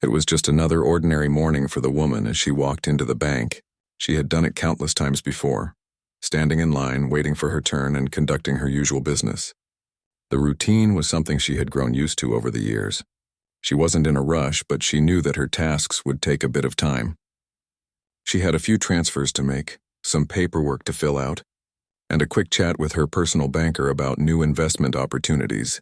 It was just another ordinary morning for the woman as she walked into the bank. She had done it countless times before, standing in line, waiting for her turn and conducting her usual business. The routine was something she had grown used to over the years. She wasn't in a rush, but she knew that her tasks would take a bit of time. She had a few transfers to make, some paperwork to fill out, and a quick chat with her personal banker about new investment opportunities.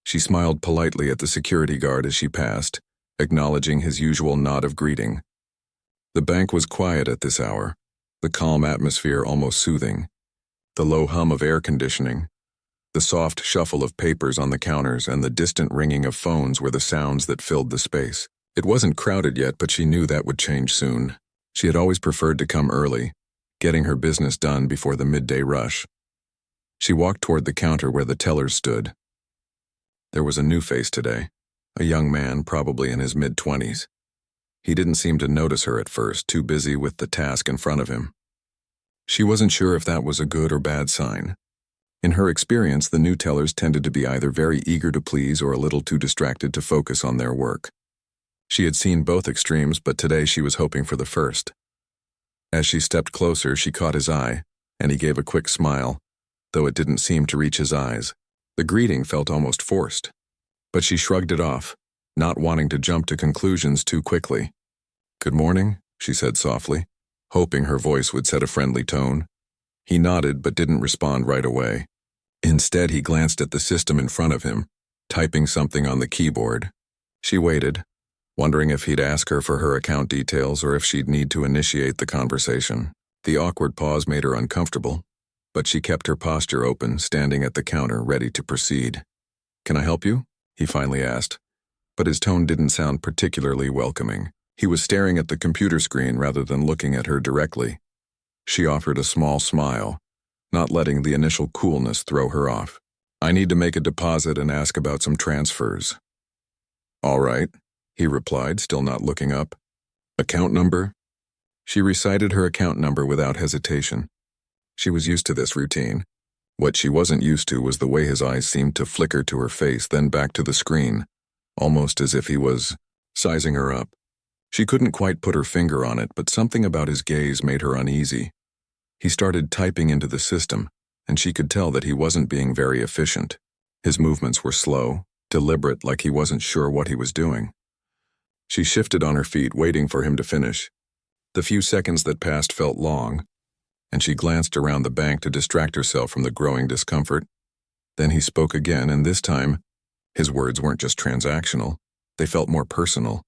She smiled politely at the security guard as she passed, acknowledging his usual nod of greeting. The bank was quiet at this hour, the calm atmosphere almost soothing. The low hum of air conditioning, the soft shuffle of papers on the counters, and the distant ringing of phones were the sounds that filled the space. It wasn't crowded yet, but she knew that would change soon. She had always preferred to come early, getting her business done before the midday rush. She walked toward the counter where the tellers stood. There was a new face today, a young man, probably in his mid-20s. He didn't seem to notice her at first, too busy with the task in front of him. She wasn't sure if that was a good or bad sign. In her experience, the new tellers tended to be either very eager to please or a little too distracted to focus on their work. She had seen both extremes, but today she was hoping for the first. As she stepped closer, she caught his eye, and he gave a quick smile, though it didn't seem to reach his eyes. The greeting felt almost forced, but she shrugged it off, not wanting to jump to conclusions too quickly. "Good morning," she said softly, hoping her voice would set a friendly tone. He nodded but didn't respond right away. Instead, he glanced at the system in front of him, typing something on the keyboard. She waited, wondering if he'd ask her for her account details or if she'd need to initiate the conversation. The awkward pause made her uncomfortable, but she kept her posture open, standing at the counter, ready to proceed. "Can I help you?" he finally asked, but his tone didn't sound particularly welcoming. He was staring at the computer screen rather than looking at her directly. She offered a small smile, not letting the initial coolness throw her off. "I need to make a deposit and ask about some transfers." "All right," he replied, still not looking up. "Account number?" She recited her account number without hesitation. She was used to this routine. What she wasn't used to was the way his eyes seemed to flicker to her face, then back to the screen, almost as if he was sizing her up. She couldn't quite put her finger on it, but something about his gaze made her uneasy. He started typing into the system, and she could tell that he wasn't being very efficient. His movements were slow, deliberate, like he wasn't sure what he was doing. She shifted on her feet, waiting for him to finish. The few seconds that passed felt long, and she glanced around the bank to distract herself from the growing discomfort. Then he spoke again, and this time, his words weren't just transactional, they felt more personal.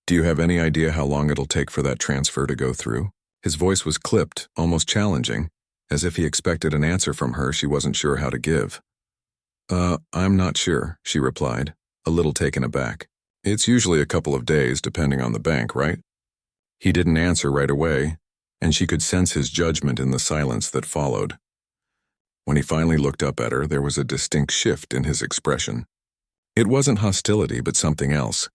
"Do you have any idea how long it'll take for that transfer to go through?" His voice was clipped, almost challenging, as if he expected an answer from her she wasn't sure how to give. I'm not sure," she replied, a little taken aback. "It's usually a couple of days, depending on the bank, right?" He didn't answer right away, and she could sense his judgment in the silence that followed. When he finally looked up at her, there was a distinct shift in his expression. It wasn't hostility, but something else.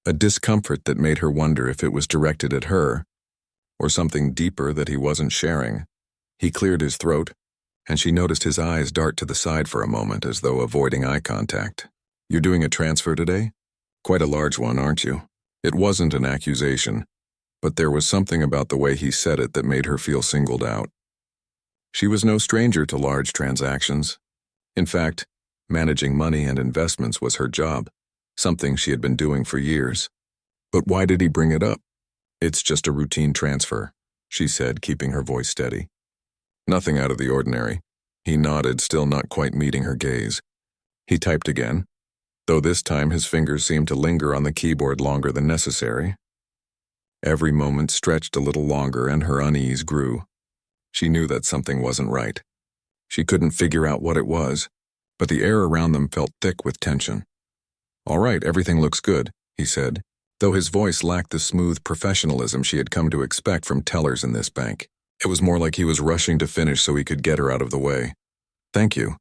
A discomfort that made her wonder if it was directed at her, or something deeper that he wasn't sharing. He cleared his throat, and she noticed his eyes dart to the side for a moment as though avoiding eye contact. "You're doing a transfer today? Quite a large one, aren't you?" It wasn't an accusation, but there was something about the way he said it that made her feel singled out. She was no stranger to large transactions. In fact, managing money and investments was her job, something she had been doing for years. But why did he bring it up? "It's just a routine transfer," she said, keeping her voice steady. "Nothing out of the ordinary." He nodded, still not quite meeting her gaze. He typed again, though this time his fingers seemed to linger on the keyboard longer than necessary. Every moment stretched a little longer, and her unease grew. She knew that something wasn't right. She couldn't figure out what it was, but the air around them felt thick with tension. "All right, everything looks good," he said, though his voice lacked the smooth professionalism she had come to expect from tellers in this bank. It was more like he was rushing to finish so he could get her out of the way. "Thank you,"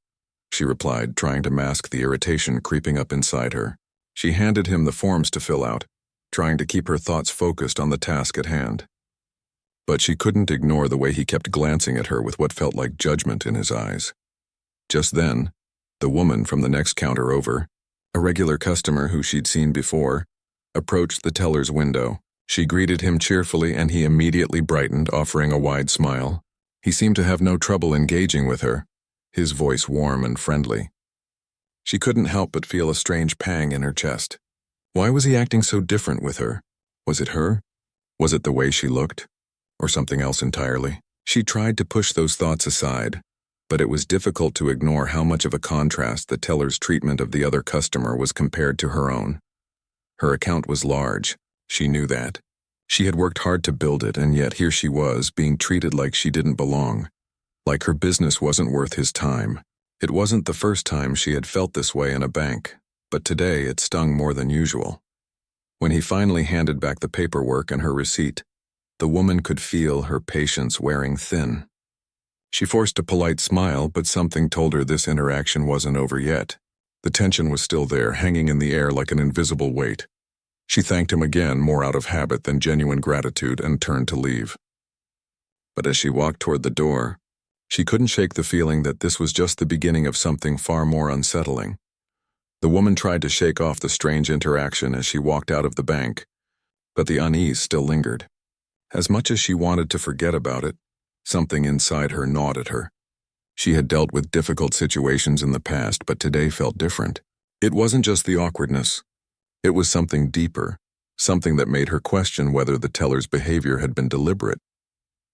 she replied, trying to mask the irritation creeping up inside her. She handed him the forms to fill out, trying to keep her thoughts focused on the task at hand. But she couldn't ignore the way he kept glancing at her with what felt like judgment in his eyes. Just then, the woman from the next counter over, a regular customer who she'd seen before, approached the teller's window. She greeted him cheerfully and he immediately brightened, offering a wide smile. He seemed to have no trouble engaging with her, his voice warm and friendly. She couldn't help but feel a strange pang in her chest. Why was he acting so different with her? Was it her? Was it the way she looked? Or something else entirely? She tried to push those thoughts aside, but it was difficult to ignore how much of a contrast the teller's treatment of the other customer was compared to her own. Her account was large. She knew that. She had worked hard to build it, and yet here she was, being treated like she didn't belong. Like her business wasn't worth his time. It wasn't the first time she had felt this way in a bank, but today it stung more than usual. When he finally handed back the paperwork and her receipt, the woman could feel her patience wearing thin. She forced a polite smile, but something told her this interaction wasn't over yet. The tension was still there, hanging in the air like an invisible weight. She thanked him again, more out of habit than genuine gratitude, and turned to leave. But as she walked toward the door, she couldn't shake the feeling that this was just the beginning of something far more unsettling. The woman tried to shake off the strange interaction as she walked out of the bank, but the unease still lingered. As much as she wanted to forget about it, something inside her gnawed at her. She had dealt with difficult situations in the past, but today felt different. It wasn't just the awkwardness. It was something deeper, something that made her question whether the teller's behavior had been deliberate.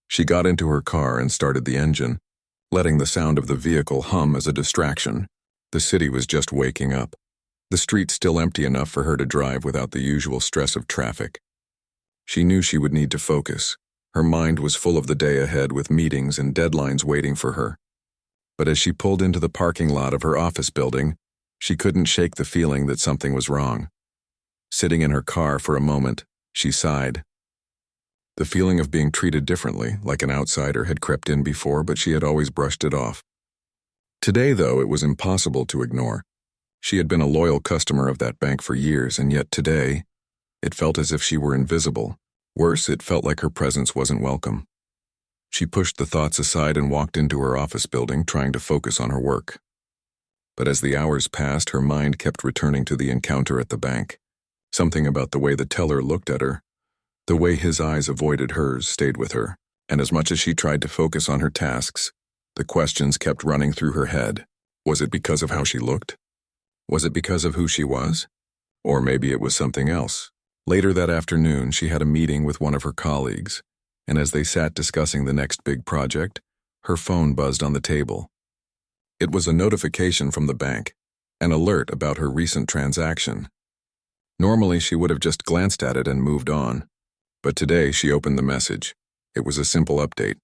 She got into her car and started the engine, letting the sound of the vehicle hum as a distraction. The city was just waking up. The streets still empty enough for her to drive without the usual stress of traffic. She knew she would need to focus. Her mind was full of the day ahead with meetings and deadlines waiting for her. But as she pulled into the parking lot of her office building, she couldn't shake the feeling that something was wrong. Sitting in her car for a moment, she sighed. The feeling of being treated differently, like an outsider, had crept in before, but she had always brushed it off. Today, though, it was impossible to ignore. She had been a loyal customer of that bank for years, and yet today, it felt as if she were invisible. Worse, it felt like her presence wasn't welcome. She pushed the thoughts aside and walked into her office building, trying to focus on her work. But as the hours passed, her mind kept returning to the encounter at the bank. Something about the way the teller looked at her, the way his eyes avoided hers, stayed with her, and as much as she tried to focus on her tasks, the questions kept running through her head. Was it because of how she looked? Was it because of who she was? Or maybe it was something else. Later that afternoon, she had a meeting with one of her colleagues, and as they sat discussing the next big project, her phone buzzed on the table. It was a notification from the bank, an alert about her recent transaction. Normally, she would have just glanced at it and moved on, but today she opened the message. It was a simple update,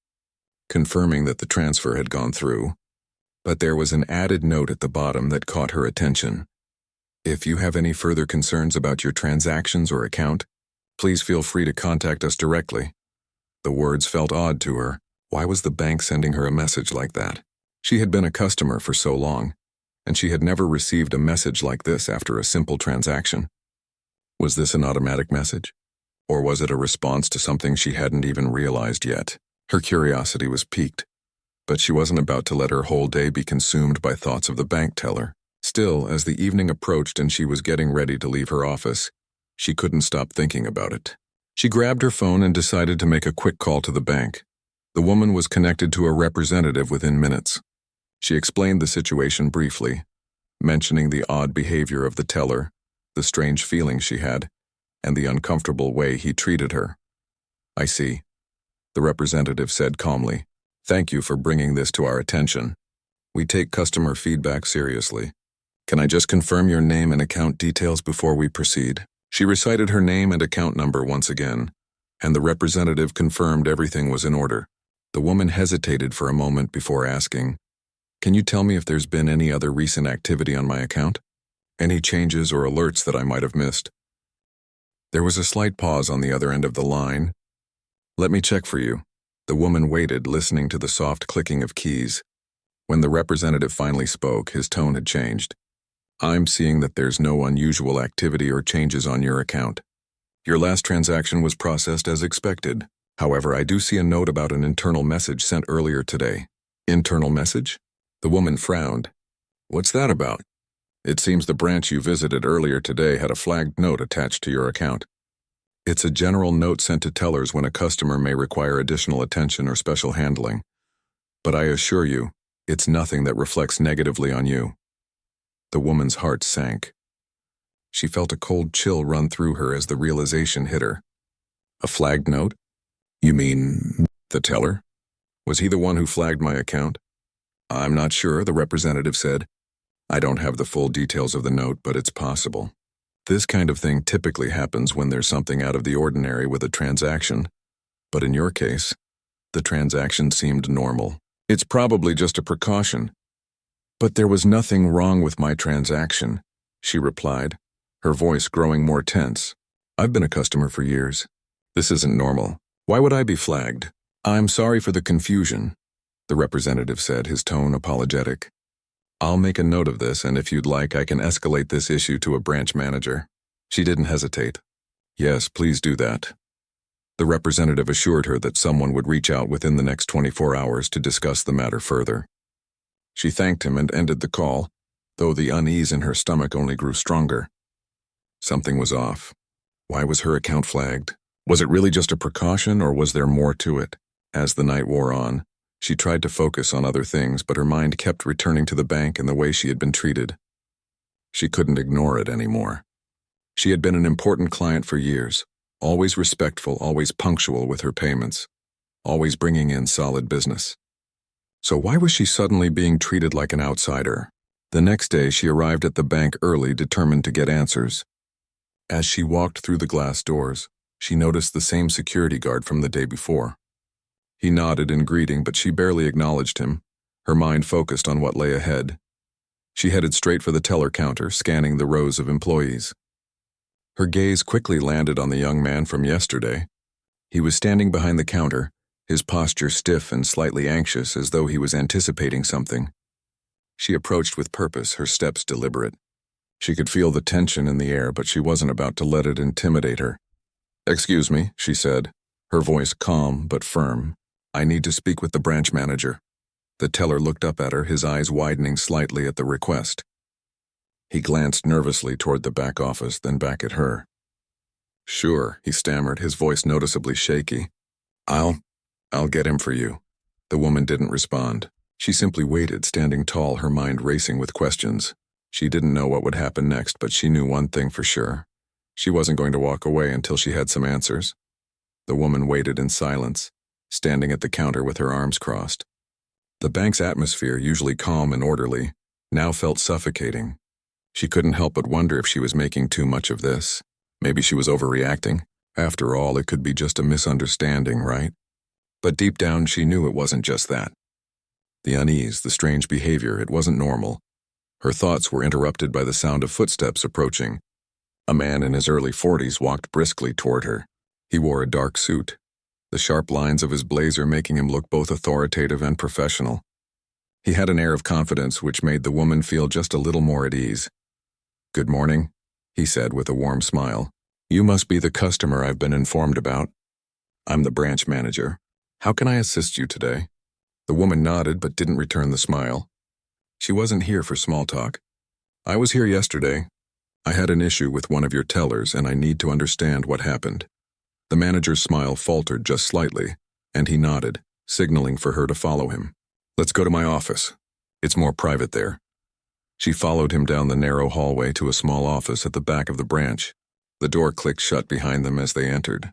confirming that the transfer had gone through, but there was an added note at the bottom that caught her attention. If you have any further concerns about your transactions or account, please feel free to contact us directly. The words felt odd to her. Why was the bank sending her a message like that? She had been a customer for so long, and she had never received a message like this after a simple transaction. Was this an automatic message? Or was it a response to something she hadn't even realized yet? Her curiosity was piqued, but she wasn't about to let her whole day be consumed by thoughts of the bank teller. Still, as the evening approached and she was getting ready to leave her office, she couldn't stop thinking about it. She grabbed her phone and decided to make a quick call to the bank. The woman was connected to a representative within minutes. She explained the situation briefly, mentioning the odd behavior of the teller, the strange feelings she had, and the uncomfortable way he treated her. "I see," the representative said calmly. "Thank you for bringing this to our attention. We take customer feedback seriously. Can I just confirm your name and account details before we proceed?" She recited her name and account number once again, and the representative confirmed everything was in order. The woman hesitated for a moment before asking, "Can you tell me if there's been any other recent activity on my account? Any changes or alerts that I might have missed?" There was a slight pause on the other end of the line. "Let me check for you." The woman waited, listening to the soft clicking of keys. When the representative finally spoke, his tone had changed. "I'm seeing that there's no unusual activity or changes on your account. Your last transaction was processed as expected. However, I do see a note about an internal message sent earlier today." "Internal message?" The woman frowned. "What's that about?" It seems the branch you visited earlier today had a flagged note attached to your account. It's a general note sent to tellers when a customer may require additional attention or special handling. But I assure you, it's nothing that reflects negatively on you." The woman's heart sank. She felt a cold chill run through her as the realization hit her. A flagged note? You mean the teller? Was he the one who flagged my account? I'm not sure, the representative said. I don't have the full details of the note, but it's possible. This kind of thing typically happens when there's something out of the ordinary with a transaction. But in your case, the transaction seemed normal. It's probably just a precaution. But there was nothing wrong with my transaction, she replied, her voice growing more tense. I've been a customer for years. This isn't normal. Why would I be flagged? I'm sorry for the confusion, the representative said, his tone apologetic. I'll make a note of this, and if you'd like, I can escalate this issue to a branch manager. She didn't hesitate. Yes, please do that. The representative assured her that someone would reach out within the next 24 hours to discuss the matter further. She thanked him and ended the call, though the unease in her stomach only grew stronger. Something was off. Why was her account flagged? Was it really just a precaution, or was there more to it? As the night wore on, she tried to focus on other things, but her mind kept returning to the bank and the way she had been treated. She couldn't ignore it anymore. She had been an important client for years, always respectful, always punctual with her payments, always bringing in solid business. So why was she suddenly being treated like an outsider? The next day, she arrived at the bank early, determined to get answers. As she walked through the glass doors, she noticed the same security guard from the day before. He nodded in greeting, but she barely acknowledged him, her mind focused on what lay ahead. She headed straight for the teller counter, scanning the rows of employees. Her gaze quickly landed on the young man from yesterday. He was standing behind the counter, his posture stiff and slightly anxious, as though he was anticipating something. She approached with purpose, her steps deliberate. She could feel the tension in the air, but she wasn't about to let it intimidate her. "Excuse me," she said, her voice calm but firm. "I need to speak with the branch manager." The teller looked up at her, his eyes widening slightly at the request. He glanced nervously toward the back office, then back at her. "Sure," he stammered, his voice noticeably shaky. I'll get him for you." The woman didn't respond. She simply waited, standing tall, her mind racing with questions. She didn't know what would happen next, but she knew one thing for sure. She wasn't going to walk away until she had some answers. The woman waited in silence, standing at the counter with her arms crossed. The bank's atmosphere, usually calm and orderly, now felt suffocating. She couldn't help but wonder if she was making too much of this. Maybe she was overreacting. After all, it could be just a misunderstanding, right? But deep down, she knew it wasn't just that. The unease, the strange behavior, it wasn't normal. Her thoughts were interrupted by the sound of footsteps approaching. A man in his early 40s walked briskly toward her. He wore a dark suit, the sharp lines of his blazer making him look both authoritative and professional. He had an air of confidence which made the woman feel just a little more at ease. "Good morning," he said with a warm smile. "You must be the customer I've been informed about. I'm the branch manager. How can I assist you today?" The woman nodded but didn't return the smile. She wasn't here for small talk. "I was here yesterday. I had an issue with one of your tellers, and I need to understand what happened." The manager's smile faltered just slightly, and he nodded, signaling for her to follow him. "Let's go to my office. It's more private there." She followed him down the narrow hallway to a small office at the back of the branch. The door clicked shut behind them as they entered.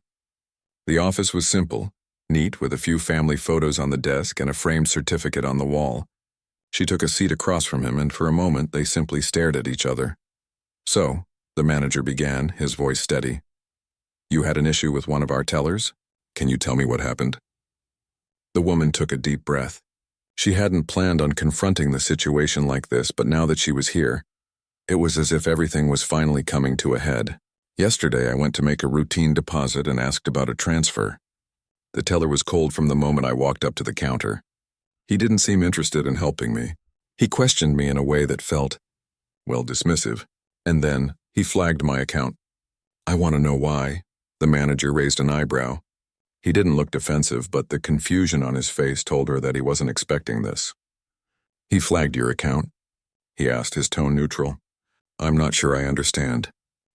The office was simple, neat, with a few family photos on the desk and a framed certificate on the wall. She took a seat across from him, and for a moment they simply stared at each other. "So," the manager began, his voice steady, "you had an issue with one of our tellers? Can you tell me what happened?" The woman took a deep breath. She hadn't planned on confronting the situation like this, but now that she was here, it was as if everything was finally coming to a head. "Yesterday I went to make a routine deposit and asked about a transfer. The teller was cold from the moment I walked up to the counter. He didn't seem interested in helping me. He questioned me in a way that felt, well, dismissive, and then he flagged my account. I want to know why." The manager raised an eyebrow. He didn't look defensive, but the confusion on his face told her that he wasn't expecting this. "He flagged your account?" he asked, his tone neutral. I'm not sure I understand.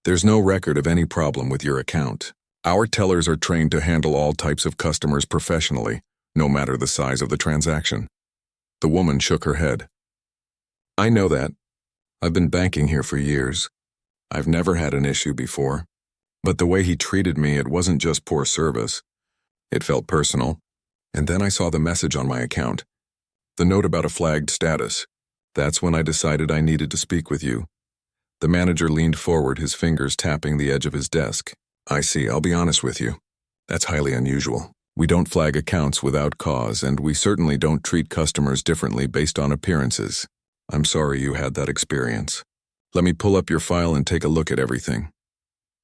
There's no record of any problem with your account. Our tellers are trained to handle all types of customers professionally, no matter the size of the transaction. The woman shook her head. I know that. I've been banking here for years. I've never had an issue before. But the way he treated me, it wasn't just poor service. It felt personal. And then I saw the message on my account. The note about a flagged status. That's when I decided I needed to speak with you. The manager leaned forward, his fingers tapping the edge of his desk. I see, I'll be honest with you. That's highly unusual. We don't flag accounts without cause, and we certainly don't treat customers differently based on appearances. I'm sorry you had that experience. Let me pull up your file and take a look at everything.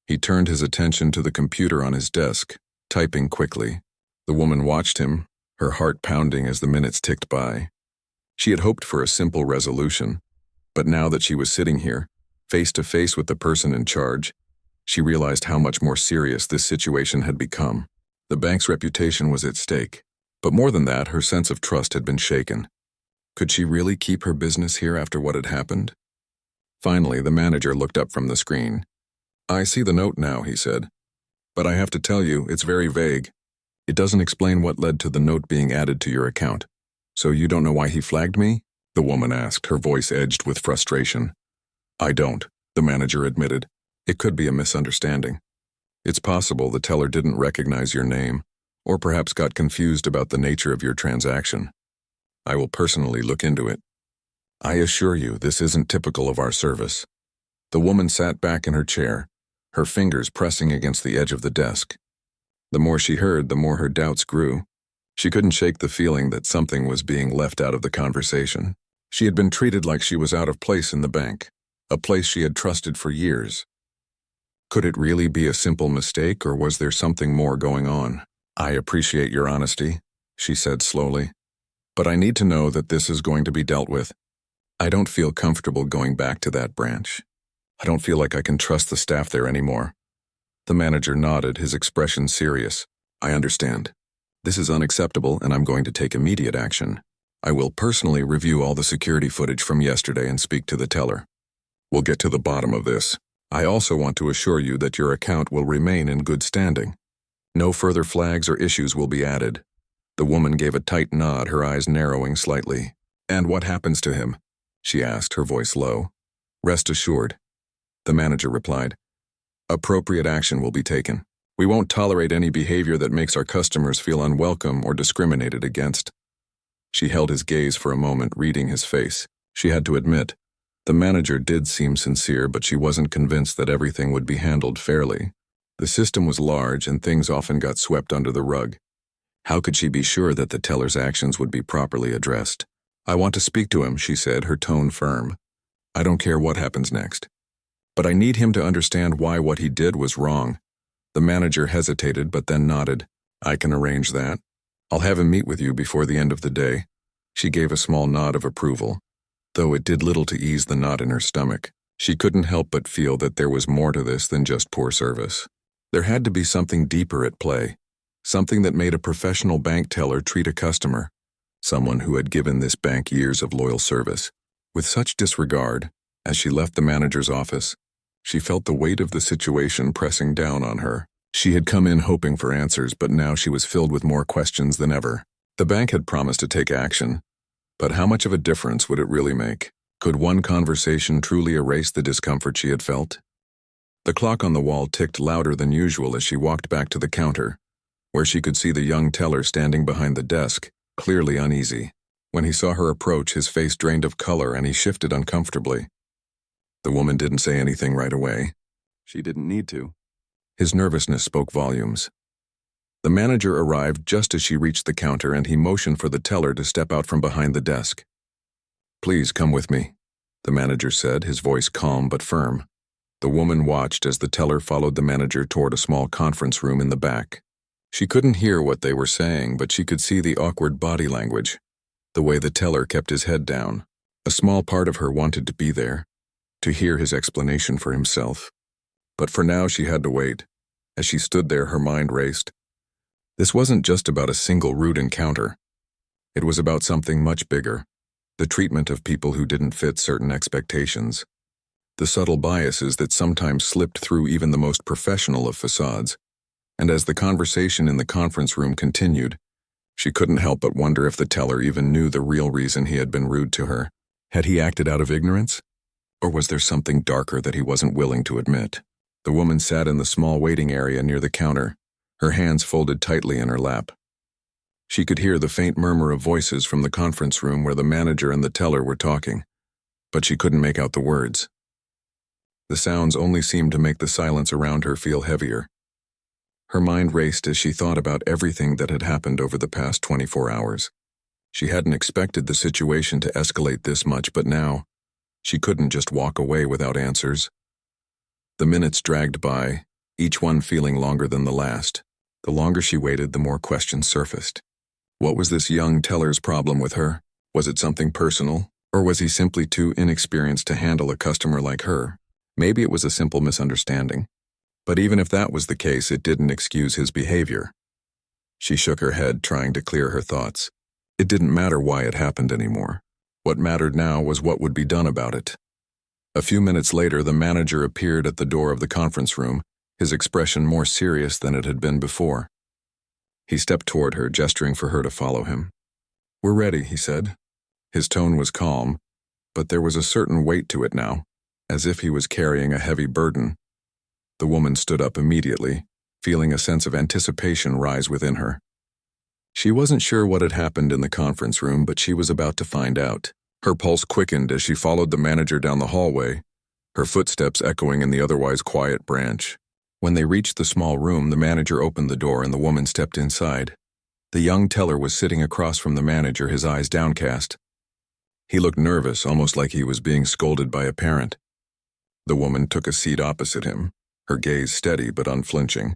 He turned his attention to the computer on his desk, typing quickly. The woman watched him, her heart pounding as the minutes ticked by. She had hoped for a simple resolution, but now that she was sitting here, face to face with the person in charge, she realized how much more serious this situation had become. The bank's reputation was at stake, but more than that, her sense of trust had been shaken. Could she really keep her business here after what had happened? Finally, the manager looked up from the screen. I see the note now, he said. But I have to tell you, it's very vague. It doesn't explain what led to the note being added to your account. So you don't know why he flagged me? The woman asked, her voice edged with frustration. I don't, the manager admitted. It could be a misunderstanding. It's possible the teller didn't recognize your name, or perhaps got confused about the nature of your transaction. I will personally look into it. I assure you, this isn't typical of our service. The woman sat back in her chair, her fingers pressing against the edge of the desk. The more she heard, the more her doubts grew. She couldn't shake the feeling that something was being left out of the conversation. She had been treated like she was out of place in the bank, a place she had trusted for years. Could it really be a simple mistake, or was there something more going on? I appreciate your honesty, she said slowly, but I need to know that this is going to be dealt with. I don't feel comfortable going back to that branch. I don't feel like I can trust the staff there anymore. The manager nodded, his expression serious. I understand. This is unacceptable, and I'm going to take immediate action. I will personally review all the security footage from yesterday and speak to the teller. We'll get to the bottom of this. I also want to assure you that your account will remain in good standing. No further flags or issues will be added. The woman gave a tight nod, her eyes narrowing slightly. And what happens to him? She asked, her voice low. Rest assured. The manager replied. Appropriate action will be taken. We won't tolerate any behavior that makes our customers feel unwelcome or discriminated against. She held his gaze for a moment, reading his face. She had to admit, the manager did seem sincere, but she wasn't convinced that everything would be handled fairly. The system was large, and things often got swept under the rug. How could she be sure that the teller's actions would be properly addressed? I want to speak to him, she said, her tone firm. I don't care what happens next. But I need him to understand why what he did was wrong. The manager hesitated, but then nodded. I can arrange that. I'll have him meet with you before the end of the day. She gave a small nod of approval, though it did little to ease the knot in her stomach. She couldn't help but feel that there was more to this than just poor service. There had to be something deeper at play, something that made a professional bank teller treat a customer, someone who had given this bank years of loyal service, with such disregard. As she left the manager's office, she felt the weight of the situation pressing down on her. She had come in hoping for answers, but now she was filled with more questions than ever. The bank had promised to take action, but how much of a difference would it really make? Could one conversation truly erase the discomfort she had felt? The clock on the wall ticked louder than usual as she walked back to the counter, where she could see the young teller standing behind the desk, clearly uneasy. When he saw her approach, his face drained of color and he shifted uncomfortably. The woman didn't say anything right away. She didn't need to. His nervousness spoke volumes. The manager arrived just as she reached the counter, and he motioned for the teller to step out from behind the desk. Please come with me, the manager said, his voice calm but firm. The woman watched as the teller followed the manager toward a small conference room in the back. She couldn't hear what they were saying, but she could see the awkward body language, the way the teller kept his head down. A small part of her wanted to be there, to hear his explanation for himself. But for now she had to wait. As she stood there, her mind raced. This wasn't just about a single rude encounter. It was about something much bigger, the treatment of people who didn't fit certain expectations. the subtle biases that sometimes slipped through even the most professional of facades. And as the conversation in the conference room continued, she couldn't help but wonder if the teller even knew the real reason he had been rude to her. Had he acted out of ignorance? Or was there something darker that he wasn't willing to admit? The woman sat in the small waiting area near the counter, her hands folded tightly in her lap. She could hear the faint murmur of voices from the conference room where the manager and the teller were talking, but she couldn't make out the words. The sounds only seemed to make the silence around her feel heavier. Her mind raced as she thought about everything that had happened over the past 24 hours. She hadn't expected the situation to escalate this much, but now, she couldn't just walk away without answers. The minutes dragged by, each one feeling longer than the last. The longer she waited, the more questions surfaced. What was this young teller's problem with her? Was it something personal, or was he simply too inexperienced to handle a customer like her? Maybe it was a simple misunderstanding. But even if that was the case, it didn't excuse his behavior. She shook her head, trying to clear her thoughts. It didn't matter why it happened anymore. What mattered now was what would be done about it. A few minutes later, the manager appeared at the door of the conference room, his expression more serious than it had been before. He stepped toward her, gesturing for her to follow him. "We're ready," he said. His tone was calm, but there was a certain weight to it now, as if he was carrying a heavy burden. The woman stood up immediately, feeling a sense of anticipation rise within her. She wasn't sure what had happened in the conference room, but she was about to find out. Her pulse quickened as she followed the manager down the hallway, her footsteps echoing in the otherwise quiet branch. When they reached the small room, the manager opened the door and the woman stepped inside. The young teller was sitting across from the manager, his eyes downcast. He looked nervous, almost like he was being scolded by a parent. The woman took a seat opposite him, her gaze steady but unflinching.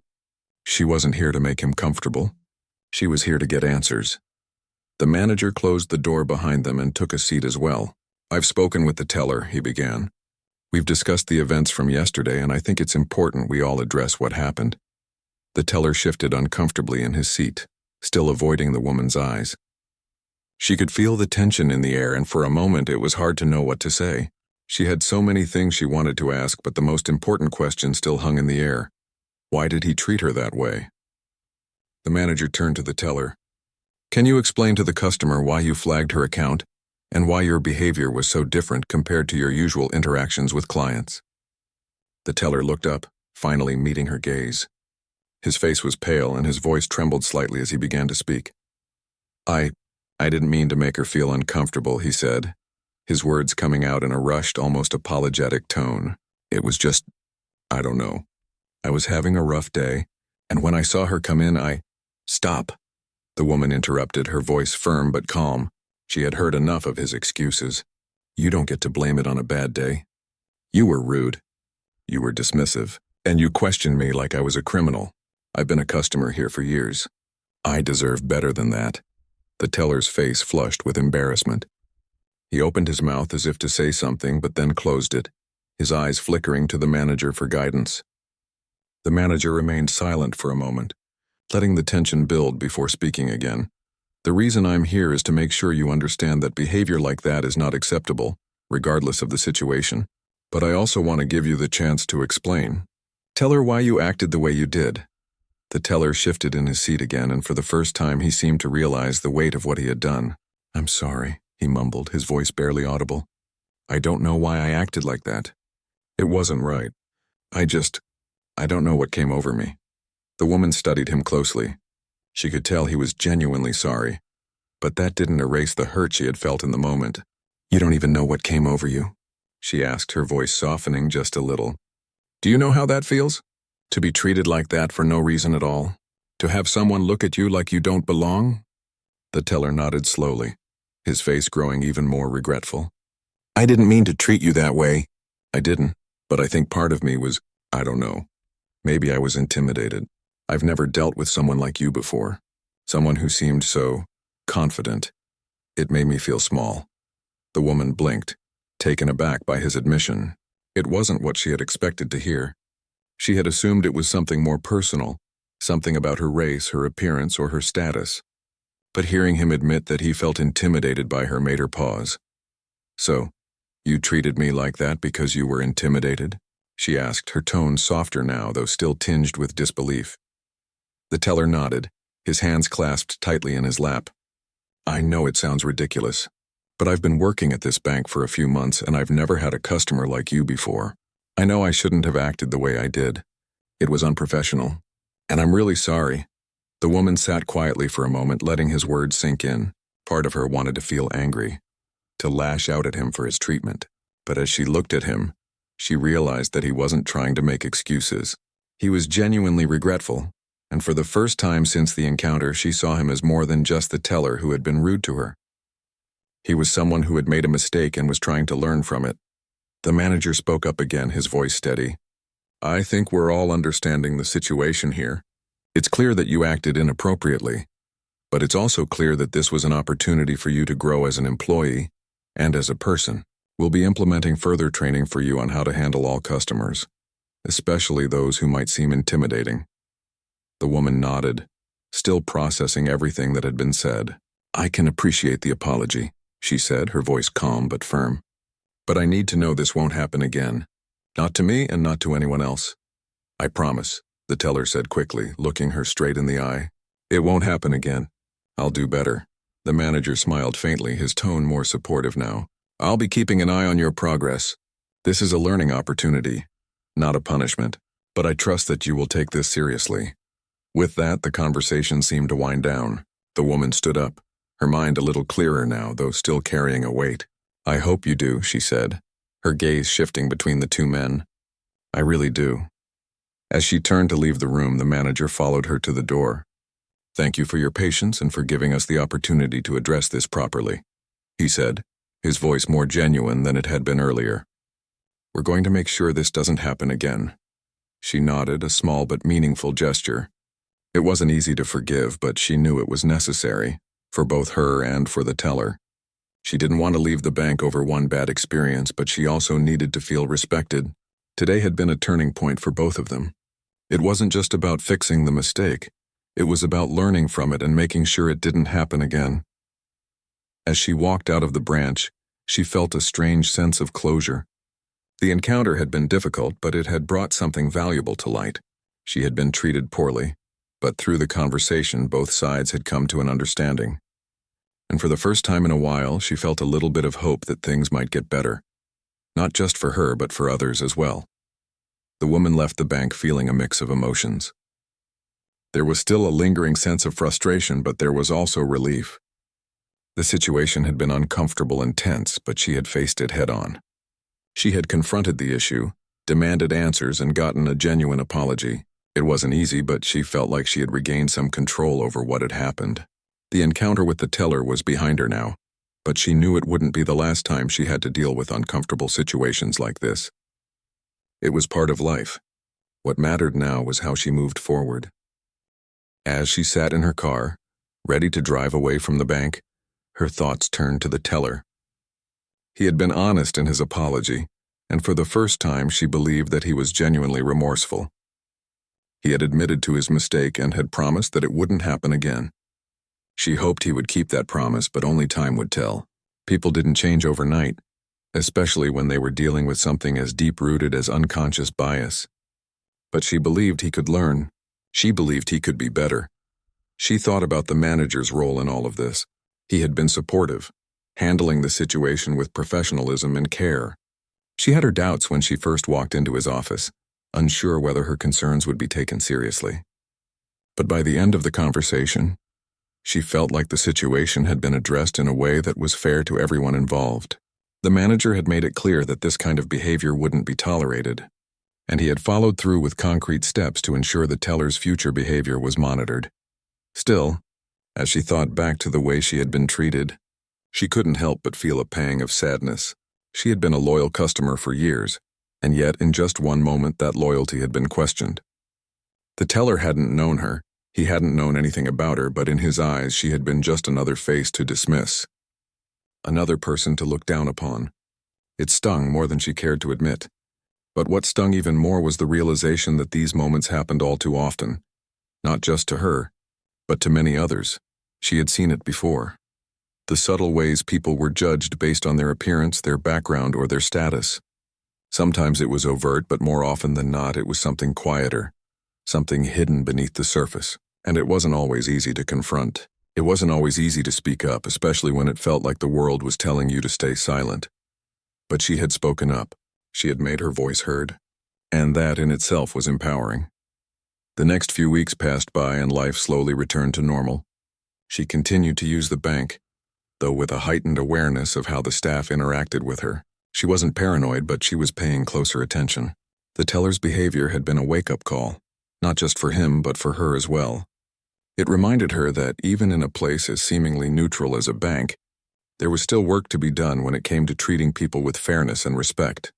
She wasn't here to make him comfortable. She was here to get answers. The manager closed the door behind them and took a seat as well. "I've spoken with the teller," he began. "We've discussed the events from yesterday, and I think it's important we all address what happened." The teller shifted uncomfortably in his seat, still avoiding the woman's eyes. She could feel the tension in the air, and for a moment it was hard to know what to say. She had so many things she wanted to ask, but the most important question still hung in the air. Why did he treat her that way? The manager turned to the teller. "Can you explain to the customer why you flagged her account, and why your behavior was so different compared to your usual interactions with clients?" The teller looked up, finally meeting her gaze. His face was pale and his voice trembled slightly as he began to speak. I didn't mean to make her feel uncomfortable," he said, his words coming out in a rushed, almost apologetic tone. "It was just, I don't know. I was having a rough day, and when I saw her come in, Stop," the woman interrupted, her voice firm but calm. She had heard enough of his excuses. "You don't get to blame it on a bad day. You were rude. You were dismissive, and you questioned me like I was a criminal. I've been a customer here for years. I deserve better than that." The teller's face flushed with embarrassment. He opened his mouth as if to say something, but then closed it, his eyes flickering to the manager for guidance. The manager remained silent for a moment, letting the tension build before speaking again. "The reason I'm here is to make sure you understand that behavior like that is not acceptable, regardless of the situation. But I also want to give you the chance to explain. Tell her why you acted the way you did." The teller shifted in his seat again, and for the first time he seemed to realize the weight of what he had done. "I'm sorry," he mumbled, his voice barely audible. "I don't know why I acted like that. It wasn't right. I don't know what came over me." The woman studied him closely. She could tell he was genuinely sorry, but that didn't erase the hurt she had felt in the moment. "You don't even know what came over you?" she asked, her voice softening just a little. "Do you know how that feels? To be treated like that for no reason at all? To have someone look at you like you don't belong?" The teller nodded slowly, his face growing even more regretful. "I didn't mean to treat you that way." "I didn't, but I think part of me was, I don't know. Maybe I was intimidated. I've never dealt with someone like you before. Someone who seemed so confident. It made me feel small." The woman blinked, taken aback by his admission. It wasn't what she had expected to hear. She had assumed it was something more personal, something about her race, her appearance, or her status. But hearing him admit that he felt intimidated by her made her pause. "So, You treated me like that because you were intimidated? She asked, her tone softer now, though still tinged with disbelief. The teller nodded, his hands clasped tightly in his lap. I know it sounds ridiculous, but I've been working at this bank for a few months and I've never had a customer like you before. I know I shouldn't have acted the way I did. It was unprofessional, and I'm really sorry. The woman sat quietly for a moment, letting his words sink in. Part of her wanted to feel angry, to lash out at him for his treatment. But as she looked at him, she realized that he wasn't trying to make excuses. He was genuinely regretful, and for the first time since the encounter, she saw him as more than just the teller who had been rude to her. He was someone who had made a mistake and was trying to learn from it. The manager spoke up again, his voice steady. I think we're all understanding the situation here. It's clear that you acted inappropriately, but it's also clear that this was an opportunity for you to grow as an employee and as a person. We'll be implementing further training for you on how to handle all customers, especially those who might seem intimidating. The woman nodded, still processing everything that had been said. I can appreciate the apology, she said, her voice calm but firm. But I need to know this won't happen again. Not to me and not to anyone else. I promise, the teller said quickly, looking her straight in the eye. It won't happen again. I'll do better. The manager smiled faintly, his tone more supportive now. I'll be keeping an eye on your progress. This is a learning opportunity, not a punishment, but I trust that you will take this seriously. With that, the conversation seemed to wind down. The woman stood up, her mind a little clearer now, though still carrying a weight. I hope you do, she said, her gaze shifting between the two men. I really do. As she turned to leave the room, the manager followed her to the door. Thank you for your patience and for giving us the opportunity to address this properly, he said, his voice more genuine than it had been earlier. We're going to make sure this doesn't happen again. She nodded, a small but meaningful gesture. It wasn't easy to forgive, but she knew it was necessary, for both her and for the teller. She didn't want to leave the bank over one bad experience, but she also needed to feel respected. Today had been a turning point for both of them. It wasn't just about fixing the mistake. It was about learning from it and making sure it didn't happen again. As she walked out of the branch, she felt a strange sense of closure. The encounter had been difficult, but it had brought something valuable to light. She had been treated poorly, but through the conversation, both sides had come to an understanding. And for the first time in a while, she felt a little bit of hope that things might get better. Not just for her, but for others as well. The woman left the bank feeling a mix of emotions. There was still a lingering sense of frustration, but there was also relief. The situation had been uncomfortable and tense, but she had faced it head-on. She had confronted the issue, demanded answers, and gotten a genuine apology. It wasn't easy, but she felt like she had regained some control over what had happened. The encounter with the teller was behind her now, but she knew it wouldn't be the last time she had to deal with uncomfortable situations like this. It was part of life. What mattered now was how she moved forward. As she sat in her car, ready to drive away from the bank, her thoughts turned to the teller. He had been honest in his apology, and for the first time she believed that he was genuinely remorseful. He had admitted to his mistake and had promised that it wouldn't happen again. She hoped he would keep that promise, but only time would tell. People didn't change overnight, especially when they were dealing with something as deep-rooted as unconscious bias. But she believed he could learn. She believed he could be better. She thought about the manager's role in all of this. He had been supportive, handling the situation with professionalism and care. She had her doubts when she first walked into his office, unsure whether her concerns would be taken seriously. But by the end of the conversation, she felt like the situation had been addressed in a way that was fair to everyone involved. The manager had made it clear that this kind of behavior wouldn't be tolerated, and he had followed through with concrete steps to ensure the teller's future behavior was monitored. Still, as she thought back to the way she had been treated, she couldn't help but feel a pang of sadness. She had been a loyal customer for years, and yet in just one moment that loyalty had been questioned. The teller hadn't known her. He hadn't known anything about her, but in his eyes she had been just another face to dismiss. Another person to look down upon. It stung more than she cared to admit. But what stung even more was the realization that these moments happened all too often. Not just to her, but to many others. She had seen it before. the subtle ways people were judged based on their appearance, their background, or their status. Sometimes it was overt, but more often than not, it was something quieter, something hidden beneath the surface. And it wasn't always easy to confront. It wasn't always easy to speak up, especially when it felt like the world was telling you to stay silent. But she had spoken up. She had made her voice heard. And that in itself was empowering. The next few weeks passed by and life slowly returned to normal. She continued to use the bank, though with a heightened awareness of how the staff interacted with her. She wasn't paranoid, but she was paying closer attention. The teller's behavior had been a wake-up call, not just for him, but for her as well. It reminded her that even in a place as seemingly neutral as a bank, there was still work to be done when it came to treating people with fairness and respect.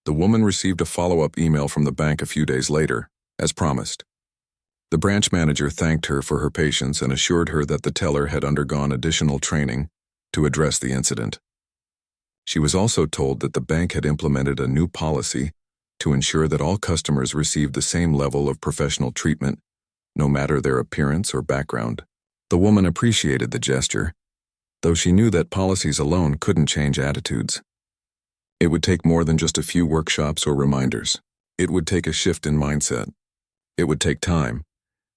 The woman received a follow-up email from the bank a few days later, as promised. The branch manager thanked her for her patience and assured her that the teller had undergone additional training to address the incident. She was also told that the bank had implemented a new policy to ensure that all customers received the same level of professional treatment, no matter their appearance or background. The woman appreciated the gesture, though she knew that policies alone couldn't change attitudes. It would take more than just a few workshops or reminders. It would take a shift in mindset. It would take time.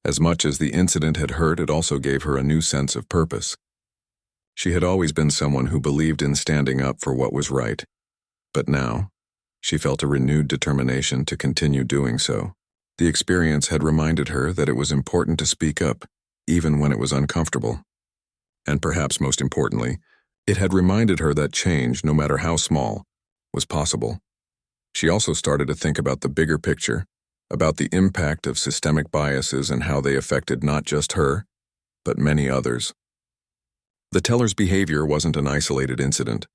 As much as the incident had hurt, it also gave her a new sense of purpose. She had always been someone who believed in standing up for what was right. But now, she felt a renewed determination to continue doing so. The experience had reminded her that it was important to speak up, even when it was uncomfortable. And perhaps most importantly, it had reminded her that change, no matter how small, was possible. She also started to think about the bigger picture, about the impact of systemic biases and how they affected not just her, but many others. The teller's behavior wasn't an isolated incident.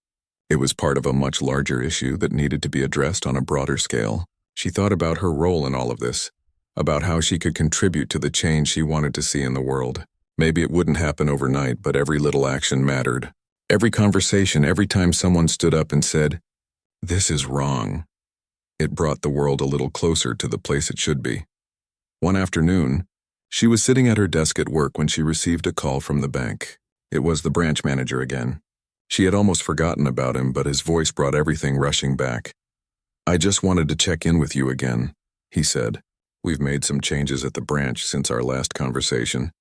It was part of a much larger issue that needed to be addressed on a broader scale. She thought about her role in all of this, about how she could contribute to the change she wanted to see in the world. Maybe it wouldn't happen overnight, but every little action mattered. Every conversation, every time someone stood up and said, "This is wrong," it brought the world a little closer to the place it should be. One afternoon, she was sitting at her desk at work when she received a call from the bank. It was the branch manager again. She had almost forgotten about him, but his voice brought everything rushing back. "I just wanted to check in with you again," he said. "We've made some changes at the branch since our last conversation.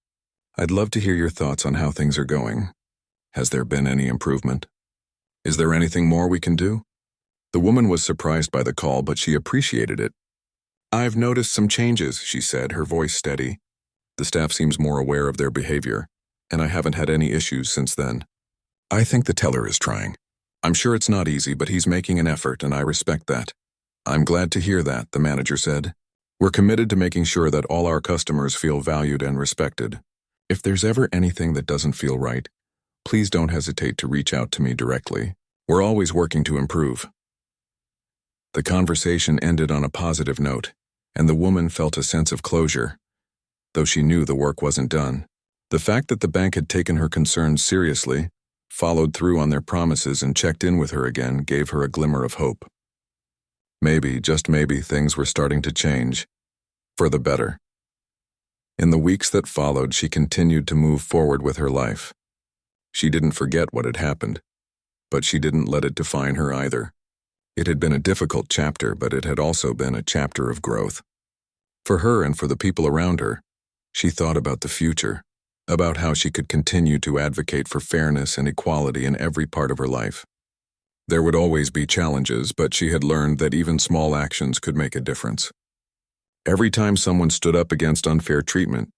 I'd love to hear your thoughts on how things are going. Has there been any improvement? Is there anything more we can do?" The woman was surprised by the call, but she appreciated it. "I've noticed some changes," she said, her voice steady. "The staff seems more aware of their behavior, and I haven't had any issues since then. I think the teller is trying. I'm sure it's not easy, but he's making an effort, and I respect that." "I'm glad to hear that," the manager said. "We're committed to making sure that all our customers feel valued and respected. If there's ever anything that doesn't feel right, please don't hesitate to reach out to me directly. We're always working to improve." The conversation ended on a positive note, and the woman felt a sense of closure, though she knew the work wasn't done. The fact that the bank had taken her concerns seriously, followed through on their promises, and checked in with her again gave her a glimmer of hope. Maybe, just maybe, things were starting to change, for the better. In the weeks that followed, she continued to move forward with her life. She didn't forget what had happened, but she didn't let it define her either. It had been a difficult chapter, but it had also been a chapter of growth. For her and for the people around her, she thought about the future, about how she could continue to advocate for fairness and equality in every part of her life. There would always be challenges, but she had learned that even small actions could make a difference. Every time someone stood up against unfair treatment,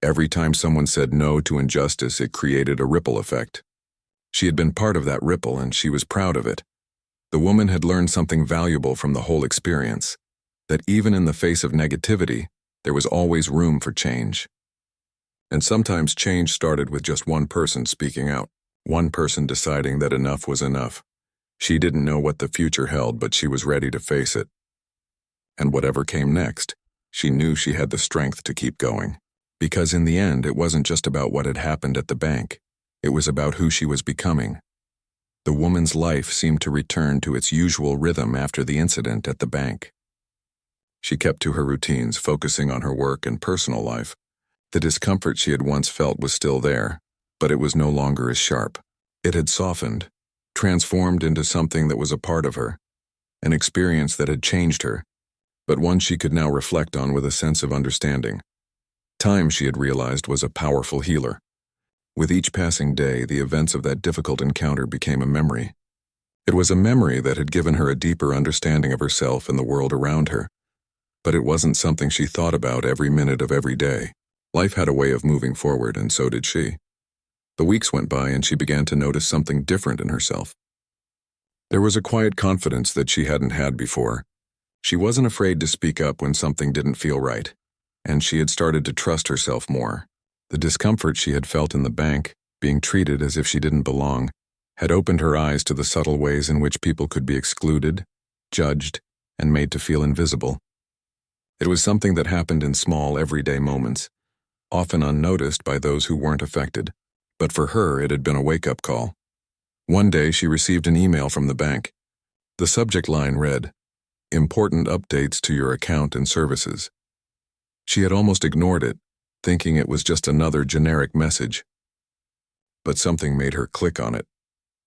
every time someone said no to injustice, it created a ripple effect. She had been part of that ripple, and she was proud of it. The woman had learned something valuable from the whole experience, that even in the face of negativity, there was always room for change. And sometimes change started with just one person speaking out, one person deciding that enough was enough. She didn't know what the future held, but she was ready to face it. And whatever came next, she knew she had the strength to keep going. Because in the end, it wasn't just about what had happened at the bank. It was about who she was becoming. The woman's life seemed to return to its usual rhythm after the incident at the bank. She kept to her routines, focusing on her work and personal life. The discomfort she had once felt was still there, but it was no longer as sharp. It had softened, transformed into something that was a part of her, an experience that had changed her, but one she could now reflect on with a sense of understanding. Time, she had realized, was a powerful healer. With each passing day, the events of that difficult encounter became a memory. It was a memory that had given her a deeper understanding of herself and the world around her. But it wasn't something she thought about every minute of every day. Life had a way of moving forward, and so did she. The weeks went by, and she began to notice something different in herself. There was a quiet confidence that she hadn't had before. She wasn't afraid to speak up when something didn't feel right, and she had started to trust herself more. The discomfort she had felt in the bank, being treated as if she didn't belong, had opened her eyes to the subtle ways in which people could be excluded, judged, and made to feel invisible. It was something that happened in small, everyday moments, often unnoticed by those who weren't affected, but for her it had been a wake-up call. One day she received an email from the bank. The subject line read, "Important updates to your account and services." She had almost ignored it, thinking it was just another generic message. But something made her click on it.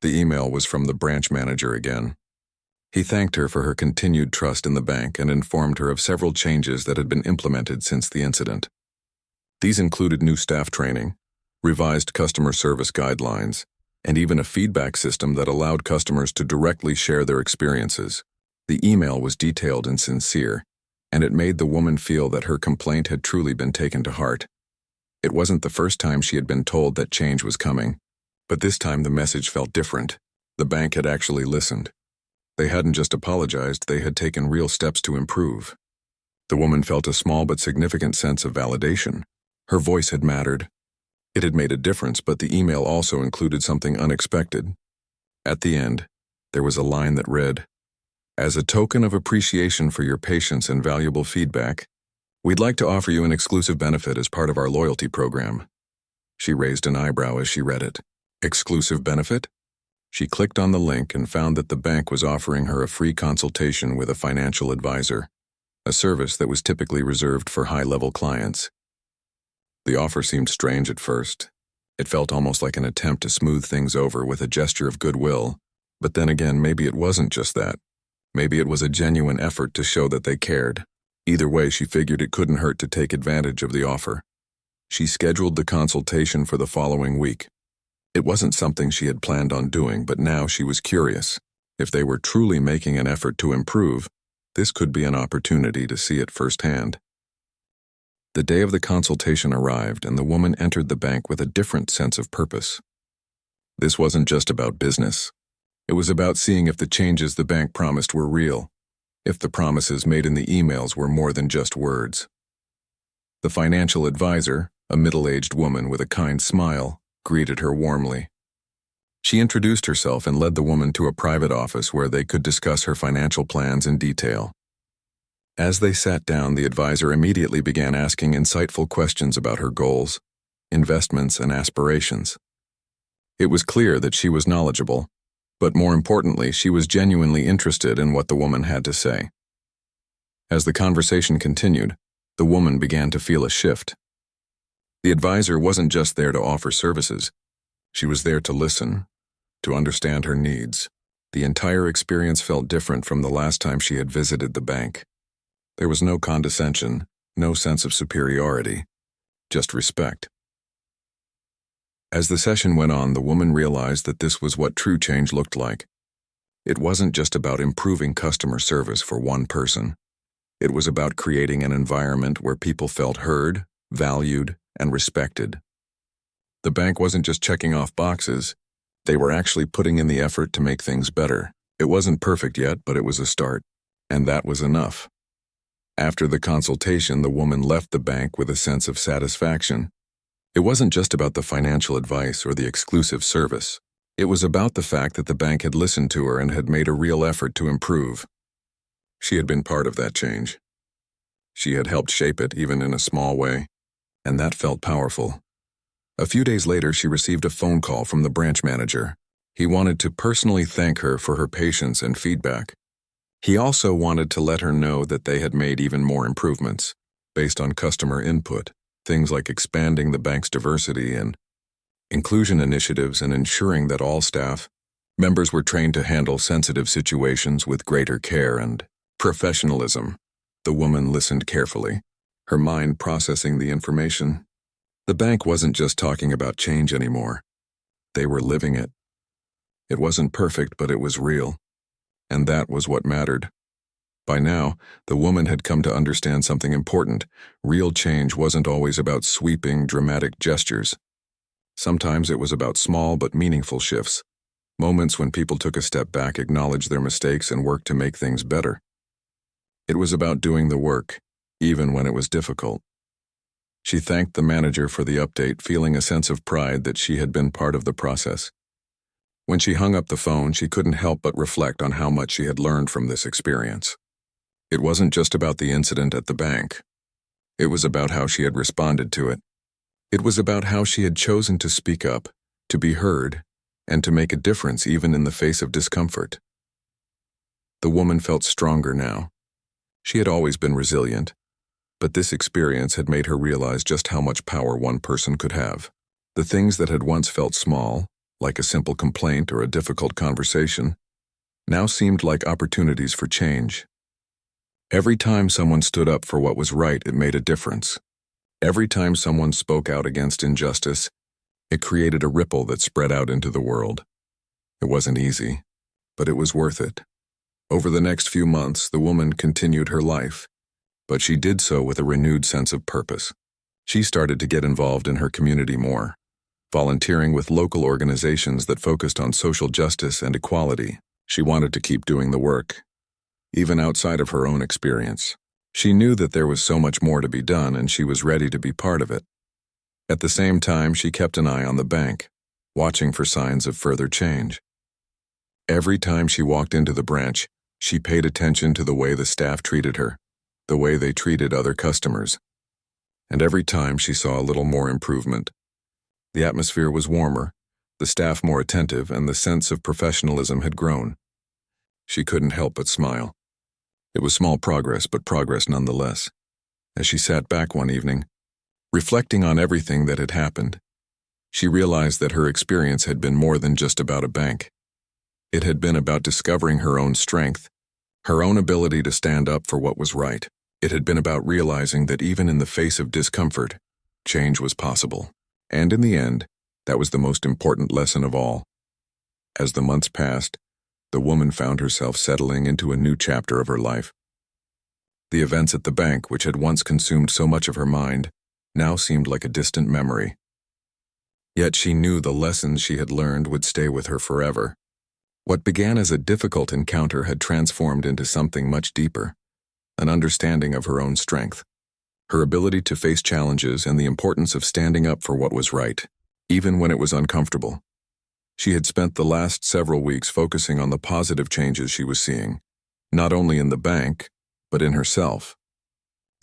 The email was from the branch manager again. He thanked her for her continued trust in the bank and informed her of several changes that had been implemented since the incident. These included new staff training, revised customer service guidelines, and even a feedback system that allowed customers to directly share their experiences. The email was detailed and sincere, and it made the woman feel that her complaint had truly been taken to heart. It wasn't the first time she had been told that change was coming, but this time the message felt different. The bank had actually listened. They hadn't just apologized, they had taken real steps to improve. The woman felt a small but significant sense of validation. Her voice had mattered. It had made a difference, but the email also included something unexpected. At the end, there was a line that read, "As a token of appreciation for your patience and valuable feedback, we'd like to offer you an exclusive benefit as part of our loyalty program." She raised an eyebrow as she read it. Exclusive benefit? She clicked on the link and found that the bank was offering her a free consultation with a financial advisor, a service that was typically reserved for high-level clients. The offer seemed strange at first. It felt almost like an attempt to smooth things over with a gesture of goodwill, but then again, maybe it wasn't just that. Maybe it was a genuine effort to show that they cared. Either way, she figured it couldn't hurt to take advantage of the offer. She scheduled the consultation for the following week. It wasn't something she had planned on doing, but now she was curious. If they were truly making an effort to improve, this could be an opportunity to see it firsthand. The day of the consultation arrived, and the woman entered the bank with a different sense of purpose. This wasn't just about business. It was about seeing if the changes the bank promised were real, if the promises made in the emails were more than just words. The financial advisor, a middle-aged woman with a kind smile, greeted her warmly. She introduced herself and led the woman to a private office where they could discuss her financial plans in detail. As they sat down, the advisor immediately began asking insightful questions about her goals, investments, and aspirations. It was clear that she was knowledgeable, but more importantly, she was genuinely interested in what the woman had to say. As the conversation continued, the woman began to feel a shift. The advisor wasn't just there to offer services. She was there to listen, to understand her needs. The entire experience felt different from the last time she had visited the bank. There was no condescension, no sense of superiority, just respect. As the session went on, the woman realized that this was what true change looked like. It wasn't just about improving customer service for one person. It was about creating an environment where people felt heard, valued, and respected. The bank wasn't just checking off boxes. They were actually putting in the effort to make things better. It wasn't perfect yet, but it was a start, and that was enough. After the consultation, the woman left the bank with a sense of satisfaction. It wasn't just about the financial advice or the exclusive service. It was about the fact that the bank had listened to her and had made a real effort to improve. She had been part of that change. She had helped shape it, even in a small way, and that felt powerful. A few days later, she received a phone call from the branch manager. He wanted to personally thank her for her patience and feedback. He also wanted to let her know that they had made even more improvements, based on customer input, things like expanding the bank's diversity and inclusion initiatives, and ensuring that all staff members were trained to handle sensitive situations with greater care and professionalism. The woman listened carefully, her mind processing the information. The bank wasn't just talking about change anymore. They were living it. It wasn't perfect, but it was real. And that was what mattered. By now, the woman had come to understand something important. Real change wasn't always about sweeping, dramatic gestures. Sometimes it was about small but meaningful shifts, moments when people took a step back, acknowledged their mistakes, and worked to make things better. It was about doing the work, even when it was difficult. She thanked the manager for the update, feeling a sense of pride that she had been part of the process. When she hung up the phone, she couldn't help but reflect on how much she had learned from this experience. It wasn't just about the incident at the bank. It was about how she had responded to it. It was about how she had chosen to speak up, to be heard, and to make a difference even in the face of discomfort. The woman felt stronger now. She had always been resilient, but this experience had made her realize just how much power one person could have. The things that had once felt small, like a simple complaint or a difficult conversation, now seemed like opportunities for change. Every time someone stood up for what was right, it made a difference. Every time someone spoke out against injustice, it created a ripple that spread out into the world. It wasn't easy, but it was worth it. Over the next few months, the woman continued her life, but she did so with a renewed sense of purpose. She started to get involved in her community more, volunteering with local organizations that focused on social justice and equality. She wanted to keep doing the work, even outside of her own experience. She knew that there was so much more to be done, and she was ready to be part of it. At the same time, she kept an eye on the bank, watching for signs of further change. Every time she walked into the branch, she paid attention to the way the staff treated her, the way they treated other customers. And every time she saw a little more improvement. The atmosphere was warmer, the staff more attentive, and the sense of professionalism had grown. She couldn't help but smile. It was small progress, but progress nonetheless. As she sat back one evening, reflecting on everything that had happened, she realized that her experience had been more than just about a bank. It had been about discovering her own strength, her own ability to stand up for what was right. It had been about realizing that even in the face of discomfort, change was possible. And in the end, that was the most important lesson of all. As the months passed, the woman found herself settling into a new chapter of her life. The events at the bank, which had once consumed so much of her mind, now seemed like a distant memory. Yet she knew the lessons she had learned would stay with her forever. What began as a difficult encounter had transformed into something much deeper, an understanding of her own strength, her ability to face challenges, and the importance of standing up for what was right, even when it was uncomfortable. She had spent the last several weeks focusing on the positive changes she was seeing, not only in the bank, but in herself.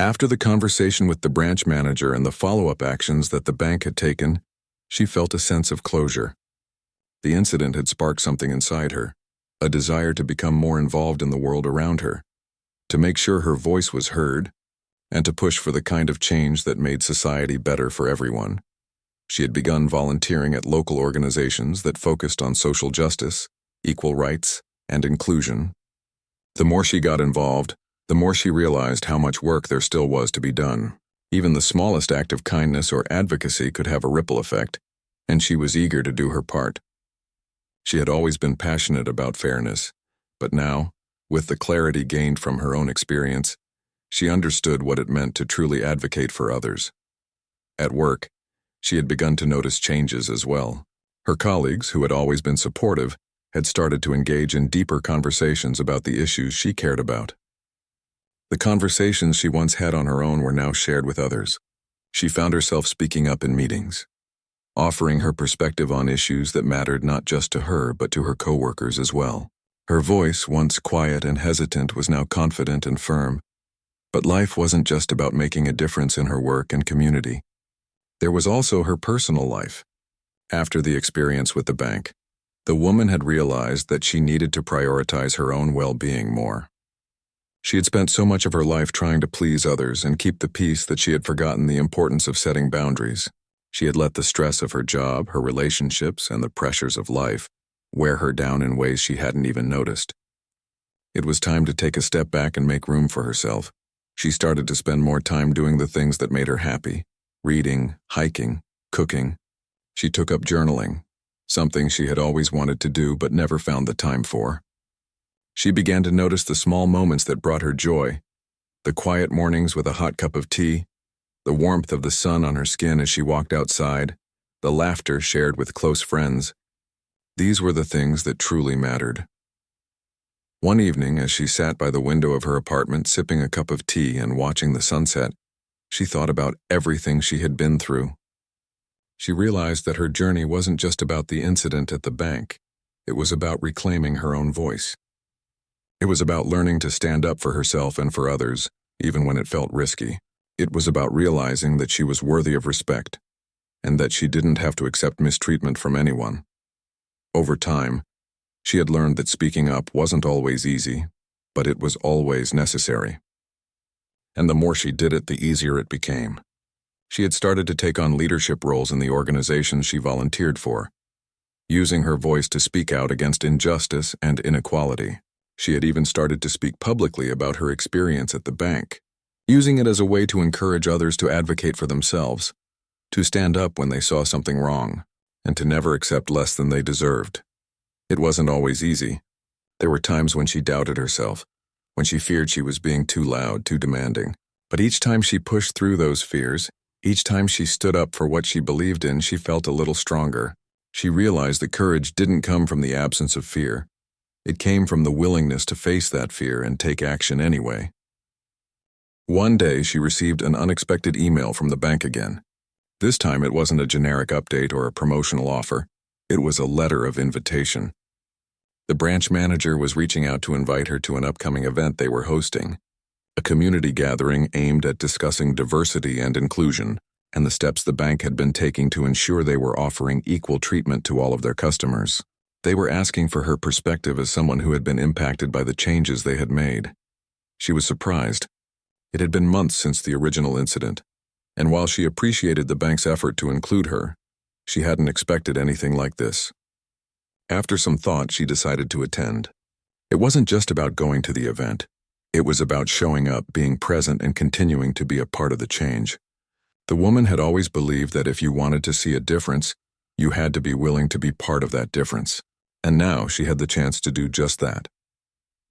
After the conversation with the branch manager and the follow-up actions that the bank had taken, she felt a sense of closure. The incident had sparked something inside her, a desire to become more involved in the world around her, to make sure her voice was heard, and to push for the kind of change that made society better for everyone. She had begun volunteering at local organizations that focused on social justice, equal rights, and inclusion. The more she got involved, the more she realized how much work there still was to be done. Even the smallest act of kindness or advocacy could have a ripple effect, and she was eager to do her part. She had always been passionate about fairness, but now, with the clarity gained from her own experience, she understood what it meant to truly advocate for others. At work, she had begun to notice changes as well. Her colleagues, who had always been supportive, had started to engage in deeper conversations about the issues she cared about. The conversations she once had on her own were now shared with others. She found herself speaking up in meetings, offering her perspective on issues that mattered not just to her but to her coworkers as well. Her voice, once quiet and hesitant, was now confident and firm. But life wasn't just about making a difference in her work and community. There was also her personal life. After the experience with the bank, the woman had realized that she needed to prioritize her own well-being more. She had spent so much of her life trying to please others and keep the peace that she had forgotten the importance of setting boundaries. She had let the stress of her job, her relationships, and the pressures of life wear her down in ways she hadn't even noticed. It was time to take a step back and make room for herself. She started to spend more time doing the things that made her happy: reading, hiking, cooking. She took up journaling, something she had always wanted to do but never found the time for. She began to notice the small moments that brought her joy: the quiet mornings with a hot cup of tea, the warmth of the sun on her skin as she walked outside, the laughter shared with close friends. These were the things that truly mattered. One evening, as she sat by the window of her apartment sipping a cup of tea and watching the sunset, she thought about everything she had been through. She realized that her journey wasn't just about the incident at the bank. It was about reclaiming her own voice. It was about learning to stand up for herself and for others, even when it felt risky. It was about realizing that she was worthy of respect, and that she didn't have to accept mistreatment from anyone. Over time, she had learned that speaking up wasn't always easy, but it was always necessary. And the more she did it, the easier it became. She had started to take on leadership roles in the organizations she volunteered for, using her voice to speak out against injustice and inequality. She had even started to speak publicly about her experience at the bank, using it as a way to encourage others to advocate for themselves, to stand up when they saw something wrong, and to never accept less than they deserved. It wasn't always easy. There were times when she doubted herself, when she feared she was being too loud, too demanding. But each time she pushed through those fears, each time she stood up for what she believed in, she felt a little stronger. She realized that courage didn't come from the absence of fear. It came from the willingness to face that fear and take action anyway. One day, she received an unexpected email from the bank again. This time, it wasn't a generic update or a promotional offer. It was a letter of invitation. The branch manager was reaching out to invite her to an upcoming event they were hosting, a community gathering aimed at discussing diversity and inclusion, and the steps the bank had been taking to ensure they were offering equal treatment to all of their customers. They were asking for her perspective as someone who had been impacted by the changes they had made. She was surprised. It had been months since the original incident, and while she appreciated the bank's effort to include her, she hadn't expected anything like this. After some thought, she decided to attend. It wasn't just about going to the event. It was about showing up, being present, and continuing to be a part of the change. The woman had always believed that if you wanted to see a difference, you had to be willing to be part of that difference. And now she had the chance to do just that.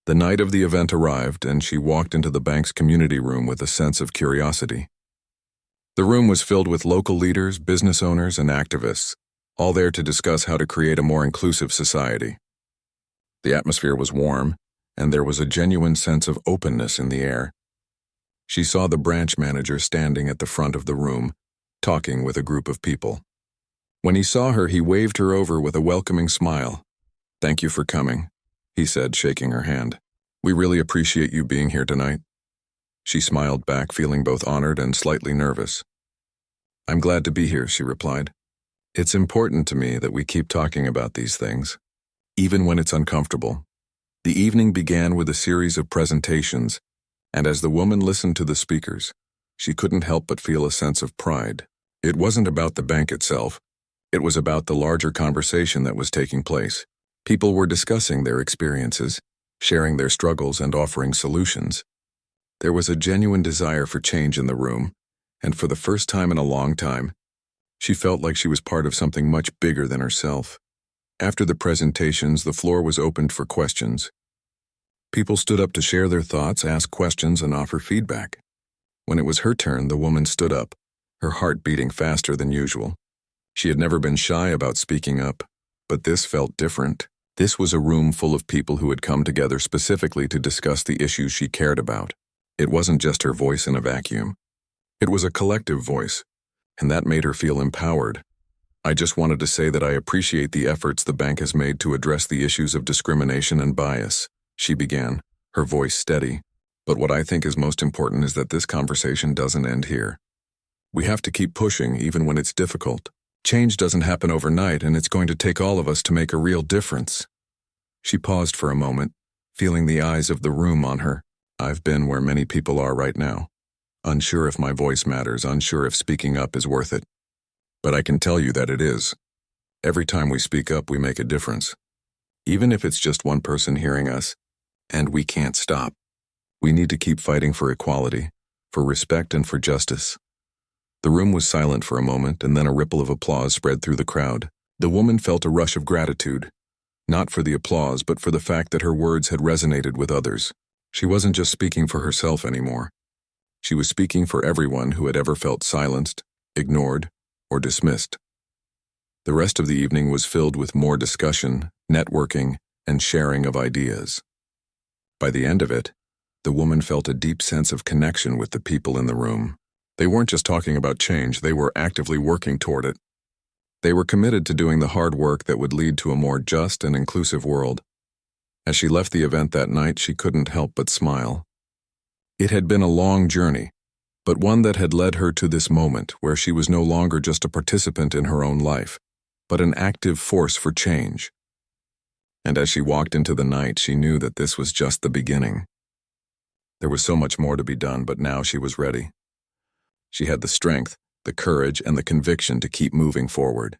The night of the event arrived, and she walked into the bank's community room with a sense of curiosity. The room was filled with local leaders, business owners, and activists, all there to discuss how to create a more inclusive society. The atmosphere was warm, and there was a genuine sense of openness in the air. She saw the branch manager standing at the front of the room, talking with a group of people. When he saw her, he waved her over with a welcoming smile. "Thank you for coming," he said, shaking her hand. "We really appreciate you being here tonight." She smiled back, feeling both honored and slightly nervous. "I'm glad to be here," she replied. "It's important to me that we keep talking about these things, even when it's uncomfortable." The evening began with a series of presentations, and as the woman listened to the speakers, she couldn't help but feel a sense of pride. It wasn't about the bank itself. It was about the larger conversation that was taking place. People were discussing their experiences, sharing their struggles, and offering solutions. There was a genuine desire for change in the room, and for the first time in a long time, she felt like she was part of something much bigger than herself. After the presentations, the floor was opened for questions. People stood up to share their thoughts, ask questions, and offer feedback. When it was her turn, the woman stood up, her heart beating faster than usual. She had never been shy about speaking up, but this felt different. This was a room full of people who had come together specifically to discuss the issues she cared about. It wasn't just her voice in a vacuum. It was a collective voice, and that made her feel empowered. "I just wanted to say that I appreciate the efforts the bank has made to address the issues of discrimination and bias," she began, her voice steady. "But what I think is most important is that this conversation doesn't end here. We have to keep pushing even when it's difficult. Change doesn't happen overnight, and it's going to take all of us to make a real difference." She paused for a moment, feeling the eyes of the room on her. "I've been where many people are right now. Unsure if my voice matters, unsure if speaking up is worth it. But I can tell you that it is. Every time we speak up, we make a difference. Even if it's just one person hearing us, and we can't stop. We need to keep fighting for equality, for respect, and for justice. The room was silent for a moment, and then a ripple of applause spread through the crowd. The woman felt a rush of gratitude, not for the applause, but for the fact that her words had resonated with others. She wasn't just speaking for herself anymore. She was speaking for everyone who had ever felt silenced, ignored, or dismissed. The rest of the evening was filled with more discussion, networking, and sharing of ideas. By the end of it, the woman felt a deep sense of connection with the people in the room. They weren't just talking about change, they were actively working toward it. They were committed to doing the hard work that would lead to a more just and inclusive world. As she left the event that night, she couldn't help but smile. It had been a long journey, but one that had led her to this moment where she was no longer just a participant in her own life, but an active force for change. And as she walked into the night, she knew that this was just the beginning. There was so much more to be done, but now she was ready. She had the strength, the courage, and the conviction to keep moving forward.